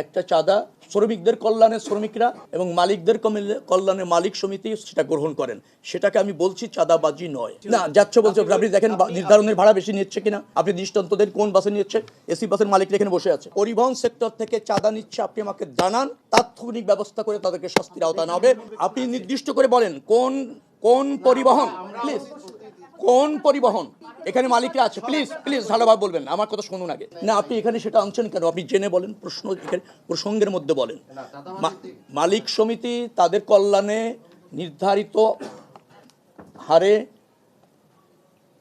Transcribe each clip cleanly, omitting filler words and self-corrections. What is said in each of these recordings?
একটা চাঁদা শ্রমিকদের কল্যাণে শ্রমিকরা এবং মালিকদের কল্যাণে মালিক সমিতি সেটা গ্রহণ করেন, সেটাকে আমি বলছি চাঁদাবাজি নয়। না যাচ্ছে বলছে, আপনি দেখেন নির্ধারণের ভাড়া বেশি নিচ্ছে কিনা, আপনি দৃষ্টান্ত দেন কোন বাসে নিচ্ছে। এসি বাসের মালিকরা এখানে বসে আছে, পরিবহন সেক্টর থেকে চাঁদা নিচ্ছে, আপনি আমাকে জানান, তাৎক্ষণিক ব্যবস্থা করে তাদেরকে শাস্তির আওতায় আনা হবে। আপনি নির্দিষ্ট করে বলেন কোন কোন পরিবহন, প্লিজ কোন পরিবহন এখানে মালিকরা আছে, প্লিজ প্লিজ ভালোভাবে বলবেন, আমার কথা শুনুন আগে। না আপনি এখানে সেটা আনছেন কেন, আপনি জেনে বলেন, প্রশ্ন প্রসঙ্গের মধ্যে বলেন। মালিক সমিতি তাদের কল্যাণে নির্ধারিত হারে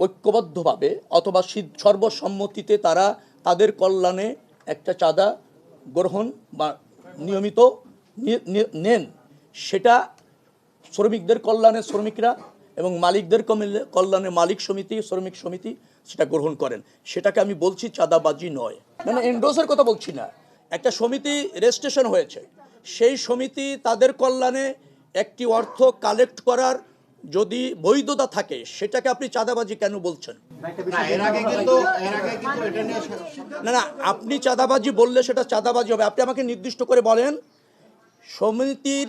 ঐক্যবদ্ধভাবে অথবা সর্বসম্মতিতে তারা তাদের কল্যাণে একটা চাঁদা গ্রহণ বা নিয়মিত নেন, সেটা শ্রমিকদের কল্যাণে শ্রমিকরা এবং মালিকদের কল্যাণে মালিক সমিতি শ্রমিক সমিতি সেটা গ্রহণ করেন, সেটাকে আমি বলছি চাঁদাবাজি নয়। মানে এন্ডোসের কথা বলছি না, একটা সমিতি রেজিস্ট্রেশন হয়েছে, সেই সমিতি তাদের কল্যাণে একটি অর্থ কালেক্ট করার যদি বৈধতা থাকে, সেটাকে আপনি চাঁদাবাজি কেন বলছেন? না না, আপনি চাঁদাবাজি বললে সেটা চাঁদাবাজি হবে। আপনি আমাকে নির্দিষ্ট করে বলেন সমিতির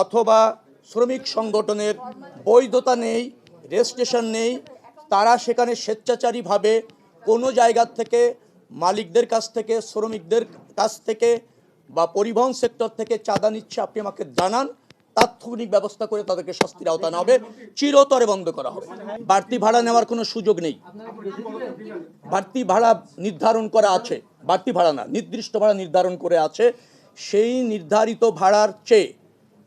অথবা শ্রমিক সংগঠনের বৈধতা নেই, রেজিস্ট্রেশন নেই, তারা সেখানে স্বেচ্ছাচারীভাবে কোনো জায়গা থেকে মালিকদের কাছ থেকে শ্রমিকদের কাছ থেকে বা পরিবহন সেক্টর থেকে চাঁদা নিচ্ছে, আপনি আমাকে জানান, তাৎক্ষণিক ব্যবস্থা করে তাদেরকে শাস্তির আওতায় আনা হবে, চিরতরে বন্ধ করা হবে। বাড়তি ভাড়া নেওয়ার কোনো সুযোগ নেই। বাড়তি ভাড়া নির্ধারণ করা আছে, বাড়তি ভাড়া না, নির্দিষ্ট ভাড়া নির্ধারণ করে আছে। সেই নির্ধারিত ভাড়ার চেয়ে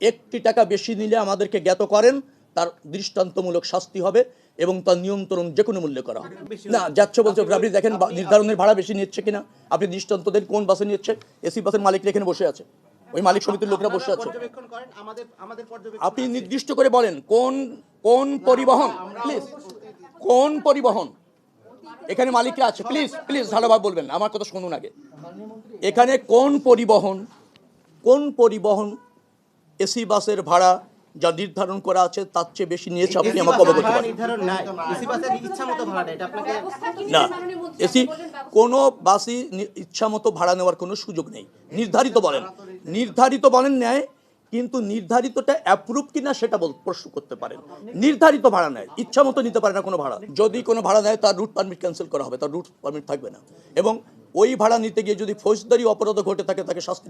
1 টাকা বেশি নিলে আমাদেরকে জ্ঞাত করেন, তার দৃষ্টান্তমূলক শাস্তি হবে এবং তার নিয়ন্ত্রণ যে কোনো মূল্যে করা হবে। না যাচ্ছে বলছে, আপনি দেখেন নির্ধারণের ভাড়া বেশি নিচ্ছে কিনা, আপনি দৃষ্টান্ত দেন কোন বাসে নিচ্ছে। এসি বাসের মালিকরা এখানে বসে আছে, ওই মালিক সমিতির লোকরা বসে আছে। আপনি নির্দিষ্ট করে বলেন কোন কোন পরিবহন, প্লিজ কোন পরিবহন এখানে মালিকরা আছে, প্লিজ প্লিজ ভালোভাবে বলবেন, আমার কথা শুনুন আগে। এখানে কোন পরিবহন এসি বাসের ভাড়া যা নির্ধারণ করা আছে তার চেয়ে বেশি নিয়েছে, আপনি আমাকে অবগত করেন। না, এসি কোনো বাসই ইচ্ছা মতো ভাড়া নেওয়ার কোনো সুযোগ নেই। নির্ধারিত বলেন নেয়, কিন্তু নির্ধারিতটা অ্যাপ্রুভ কিনা সেটা প্রশ্ন করতে পারেন। নির্ধারিত ভাড়া নেয়, ইচ্ছা মতো নিতে পারে না কোনো ভাড়া। যদি কোনো ভাড়া নেয় তার রুট পারমিট ক্যান্সেল করা হবে, তার রুট পারমিট থাকবে না, এবং ওই ভাড়া নিতে গিয়ে যদি ফৌজদারি অপরাধ ঘটে থাকে তাকে শাস্তি